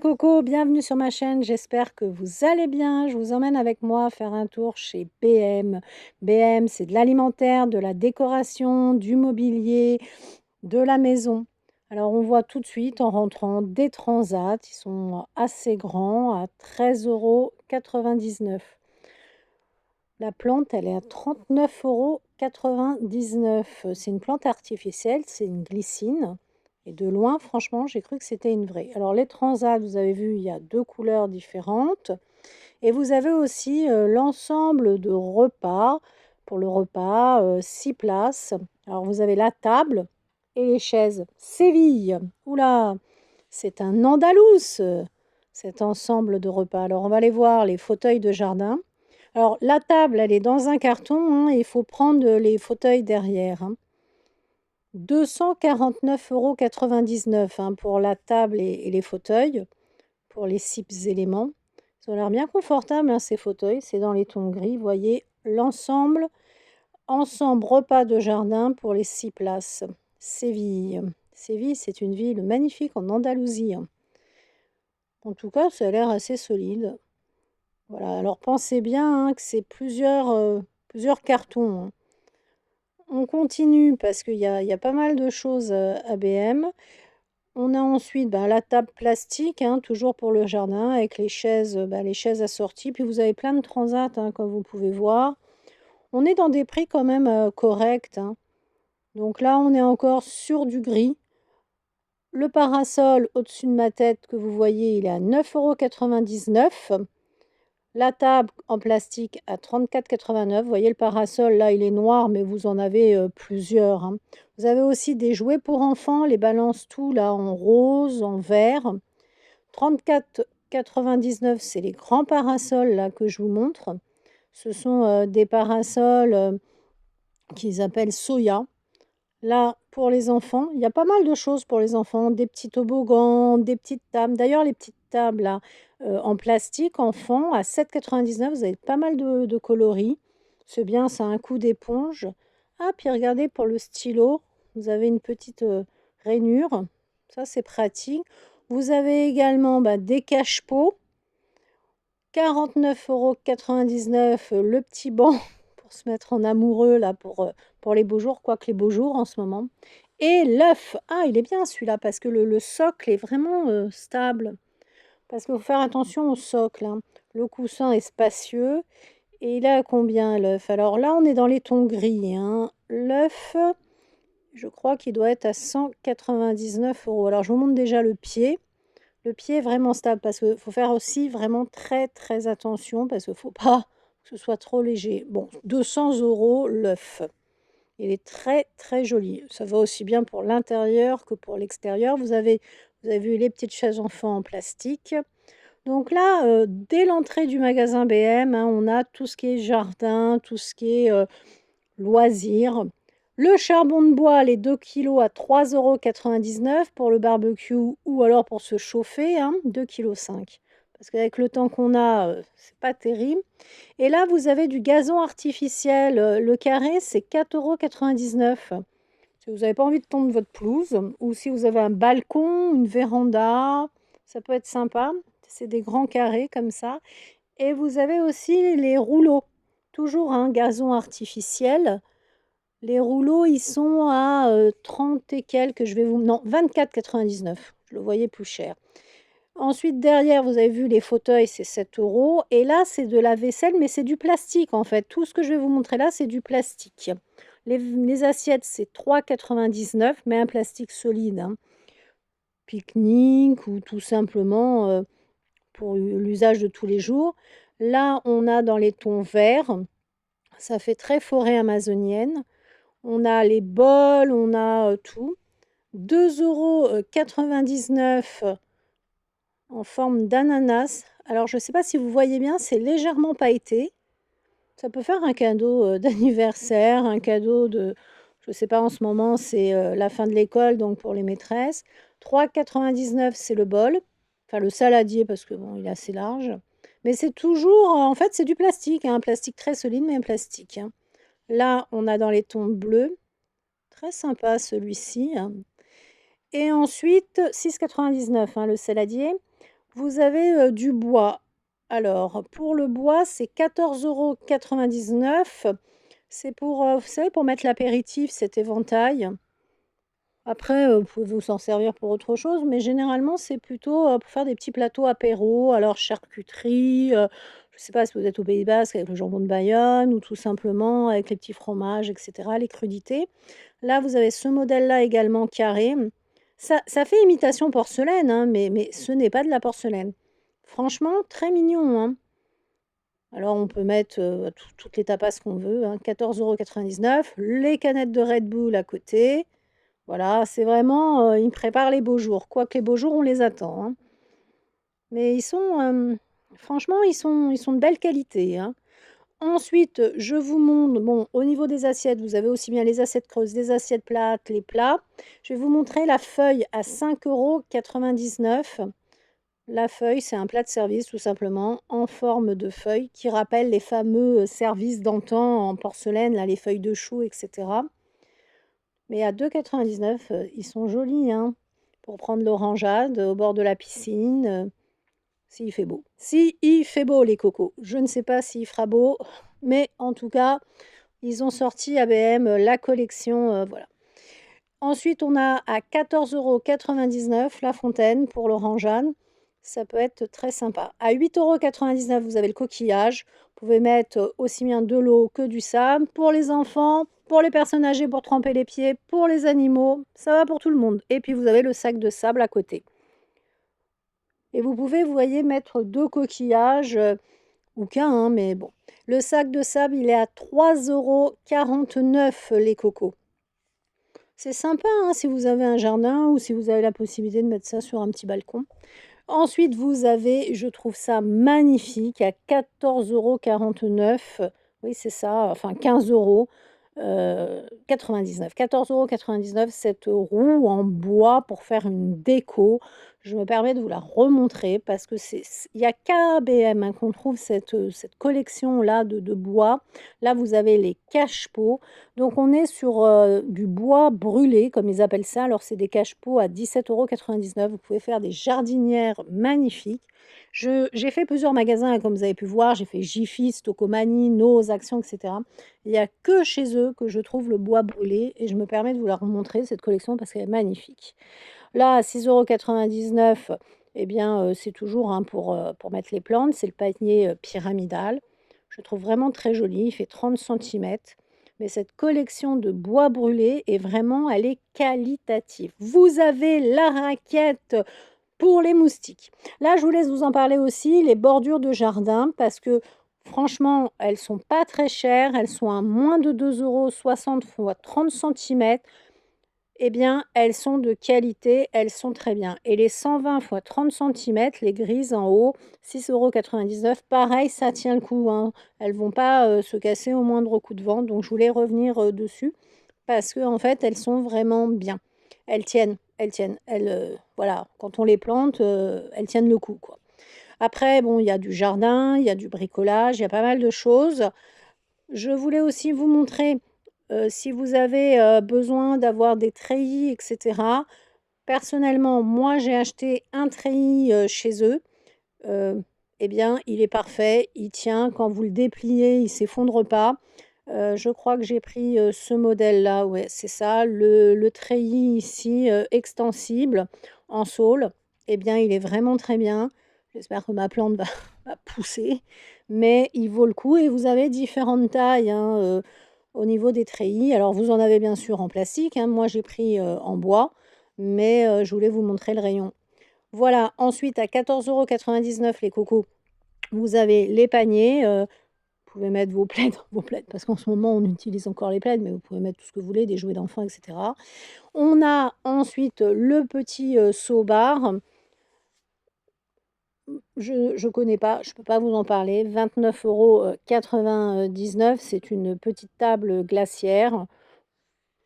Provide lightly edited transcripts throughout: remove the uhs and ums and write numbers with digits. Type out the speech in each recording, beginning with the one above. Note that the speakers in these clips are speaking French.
les cocos, bienvenue sur ma chaîne, j'espère que vous allez bien. Je vous emmène avec moi faire un tour chez BM. BM, c'est de l'alimentaire, de la décoration, du mobilier, de la maison. Alors on voit tout de suite en rentrant des transats, ils sont assez grands, à 13,99 €. La plante, elle est à 39,99 €. C'est une plante artificielle, c'est une glycine. Et de loin, franchement, j'ai cru que c'était une vraie. Alors, les transats, vous avez vu, il y a 2 couleurs différentes. Et vous avez aussi l'ensemble de repas. Pour le repas, 6 places. Alors, vous avez la table et les chaises. Séville. Oula, c'est un Andalous, cet ensemble de repas. Alors, on va aller voir les fauteuils de jardin. Alors, la table, elle est dans un carton, hein, et il faut prendre les fauteuils derrière, hein. 249,99 € hein, pour la table et les fauteuils, pour les 6 éléments. Ils ont l'air bien confortables, hein, ces fauteuils. C'est dans les tons gris. Vous voyez l'ensemble. Ensemble repas de jardin pour les 6 places. Séville. Séville, c'est une ville magnifique en Andalousie, hein. En tout cas, ça a l'air assez solide. Voilà, alors pensez bien, hein, que c'est plusieurs cartons, hein. On continue parce qu'il y a pas mal de choses, à BM. On a ensuite, bah, la table plastique, hein, toujours pour le jardin avec les chaises assorties. Puis vous avez plein de transats, hein, comme vous pouvez voir. On est dans des prix quand même, corrects, hein. Donc là, on est encore sur du gris. Le parasol au-dessus de ma tête que vous voyez, il est à 9,99 €. La table en plastique à 34,89 €. Vous voyez le parasol, là, il est noir, mais vous en avez, plusieurs, hein. Vous avez aussi des jouets pour enfants, les Balance Tout, là, en rose, en vert. 34,99 €, c'est les grands parasols, là, que je vous montre. Ce sont, des parasols, qu'ils appellent Soya. Là, pour les enfants, il y a pas mal de choses pour les enfants, des petits toboggans, des petites tables. D'ailleurs, les petites tables là, en plastique enfant à 7,99 €, vous avez pas mal de coloris. C'est bien, ça a un coup d'éponge. Ah, puis regardez pour le stylo, vous avez une petite, rainure. Ça, c'est pratique. Vous avez également, bah, des cache-pots. 49,99 €, le petit banc pour se mettre en amoureux là, pour les beaux jours, quoique les beaux jours en ce moment. Et l'œuf, ah il est bien celui-là parce que le socle est vraiment, stable. Parce qu'il faut faire attention au socle, hein. Le coussin est spacieux et il est à combien l'œuf? Alors là, on est dans les tons gris, hein. L'œuf, je crois qu'il doit être à 199 €. Alors je vous montre déjà le pied. Le pied est vraiment stable parce qu'il faut faire aussi vraiment très, très attention parce qu'il ne faut pas que ce soit trop léger. Bon, 200 € l'œuf. Il est très, très joli. Ça va aussi bien pour l'intérieur que pour l'extérieur. Vous avez vu les petites chaises enfants en plastique. Donc là, dès l'entrée du magasin BM, hein, on a tout ce qui est jardin, tout ce qui est, loisirs. Le charbon de bois, les 2 kilos à 3,99 € pour le barbecue ou alors pour se chauffer, hein, 2,5 kg. Parce qu'avec le temps qu'on a, c'est pas terrible. Et là, vous avez du gazon artificiel, le carré, c'est 4,99 €. Si vous n'avez pas envie de tondre votre pelouse ou si vous avez un balcon, une véranda, ça peut être sympa. C'est des grands carrés comme ça. Et vous avez aussi les rouleaux, toujours un gazon artificiel. Les rouleaux, ils sont à, 30 et quelques, je vais vous non, 24,99 €. Je le voyais plus cher. Ensuite, derrière, vous avez vu les fauteuils, c'est 7 € et là, c'est de la vaisselle, mais c'est du plastique, en fait. Tout ce que je vais vous montrer là, c'est du plastique. Les assiettes, c'est 3,99 €, mais un plastique solide, hein. Pique-nique ou tout simplement, pour l'usage de tous les jours. Là, on a dans les tons verts, ça fait très forêt amazonienne. On a les bols, on a, tout. 2,99 € en forme d'ananas. Alors je ne sais pas si vous voyez bien, c'est légèrement pailleté. Ça peut faire un cadeau, d'anniversaire, un cadeau de je ne sais pas, en ce moment, c'est, la fin de l'école, donc pour les maîtresses. 3,99 € c'est le bol, enfin le saladier parce que bon, il est assez large. Mais c'est toujours, en fait, c'est du plastique, hein, un plastique très solide, mais un plastique, hein. Là, on a dans les tons bleus. Très sympa celui-ci, hein. Et ensuite, 6,99 €, hein, le saladier. Vous avez, du bois. Alors, pour le bois, c'est 14,99 €. C'est pour, vous savez, pour mettre l'apéritif, cet éventail. Après, vous pouvez vous en servir pour autre chose, mais généralement, c'est plutôt, pour faire des petits plateaux apéros, alors charcuterie, je ne sais pas si vous êtes au Pays basque avec le jambon de Bayonne ou tout simplement avec les petits fromages et cetera, les crudités. Là, vous avez ce modèle-là également carré. Ça fait imitation porcelaine, hein, mais ce n'est pas de la porcelaine. Franchement, très mignon, hein. Alors on peut mettre, toutes les tapas qu'on veut, hein, 14,99 €, les canettes de Red Bull à côté. Voilà, c'est vraiment, ils me préparent les beaux jours, quoique les beaux jours, on les attend, hein. Mais ils sont, franchement, ils sont de belle qualité, hein. Ensuite, je vous montre, bon, au niveau des assiettes, vous avez aussi bien les assiettes creuses, les assiettes plates, les plats. Je vais vous montrer la feuille à 5,99 €. La feuille, c'est un plat de service tout simplement en forme de feuille qui rappelle les fameux, services d'antan en porcelaine, là, les feuilles de chou et cetera. Mais à 2,99 €, ils sont jolis, hein, pour prendre l'orangeade au bord de la piscine, s'il fait beau. S'il fait beau les cocos. Je ne sais pas s'il fera beau, mais en tout cas, ils ont sorti ABM, la collection, voilà. Ensuite, on a à 14,99 € La Fontaine pour l'orangeade. Ça peut être très sympa. À 8,99 €, vous avez le coquillage. Vous pouvez mettre, aussi bien de l'eau que du sable. Pour les enfants, pour les personnes âgées pour tremper les pieds, pour les animaux, ça va pour tout le monde. Et puis vous avez le sac de sable à côté. Et vous pouvez, vous voyez, mettre 2 coquillages, ou qu'un, hein, mais bon. Le sac de sable, il est à 3,49 € les cocos. C'est sympa, hein, si vous avez un jardin ou si vous avez la possibilité de mettre ça sur un petit balcon. Ensuite, vous avez, je trouve ça magnifique, à 14,49 €. Oui, c'est ça, enfin 15 €, 99. 14,99 € cette roue en bois pour faire une déco. Je me permets de vous la remontrer parce que il y a qu'à ABM, hein, qu'on trouve cette collection-là de bois. Là, vous avez les cache-pots. Donc on est sur, du bois brûlé, comme ils appellent ça. Alors c'est des cache-pots à 17,99 €. Vous pouvez faire des jardinières magnifiques. J'ai fait plusieurs magasins, hein, comme vous avez pu voir. J'ai fait Jiffy, Stocomanie, Noz, Action et cetera. Il y a que chez eux que je trouve le bois brûlé et je me permets de vous la remontrer cette collection parce qu'elle est magnifique. Là, à 6,99 €, eh bien, c'est toujours, hein, pour mettre les plantes. C'est le panier, pyramidal. Je trouve vraiment très joli. Il fait 30 centimètres. Mais cette collection de bois brûlé est vraiment, elle est qualitative. Vous avez la raquette pour les moustiques. Là, je vous laisse vous en parler aussi, les bordures de jardin, parce que franchement, elles sont pas très chères. Elles sont à moins de 2,60 € fois 30 centimètres. Eh bien, elles sont de qualité, elles sont très bien. Et les 120 fois 30 centimètres, les grises en haut, 6,99 €. Pareil, ça tient le coup, hein. Elles vont pas, se casser au moindre coup de vent. Donc je voulais revenir, dessus parce que en fait, elles sont vraiment bien. Elles tiennent, elles tiennent. Elles, voilà, quand on les plante, elles tiennent le coup, quoi. Après, bon, il y a du jardin, il y a du bricolage, il y a pas mal de choses. Je voulais aussi vous montrer, si vous avez, besoin d'avoir des treillis et cetera. Personnellement, moi, j'ai acheté un treillis, chez eux. Heu, eh bien, il est parfait, il tient. Quand vous le dépliez, il s'effondre pas. Je crois que j'ai pris, ce modèle-là, ouais, c'est ça, le treillis ici, extensible en saule. Eh bien, il est vraiment très bien. J'espère que ma plante va va pousser, mais il vaut le coup et vous avez différentes tailles, hein, au niveau des treillis. Alors vous en avez bien sûr en plastique, hein, moi j'ai pris, en bois, mais je voulais vous montrer le rayon. Voilà, ensuite à 14,99 € les cocos, vous avez les paniers, vous pouvez mettre vos plaids vos plaids parce qu'en ce moment on utilise encore les plaids, mais vous pouvez mettre tout ce que vous voulez, des jouets d'enfants et cetera. On a ensuite le petit, seau bar. Je connais pas, je peux pas vous en parler. 29,99 €, c'est une petite table glaciaire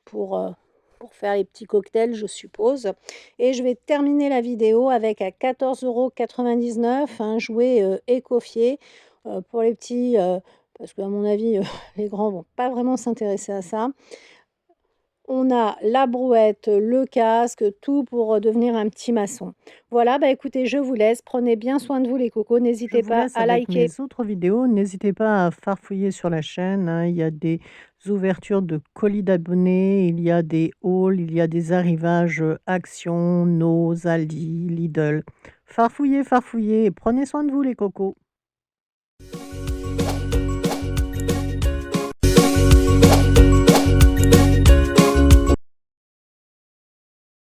pour, heu, pour faire les petits cocktails, je suppose. Et je vais terminer la vidéo avec à 14,99 € un jouet, Écoffier, pour les petits, parce qu'à mon avis, les grands vont pas vraiment s'intéresser à ça. On a la brouette, le casque, tout pour, devenir un petit maçon. Voilà, bah, écoutez, je vous laisse. Prenez bien soin de vous les cocos. Je N'hésitez vous pas laisse à avec liker. mes autres vidéos. N'hésitez pas à farfouiller sur la chaîne, hein. Il y a des ouvertures de colis d'abonnés, il y a des hauls, il y a des arrivages Action, Noz, Aldi, Lidl. Farfouillez, farfouillez et prenez soin de vous les cocos.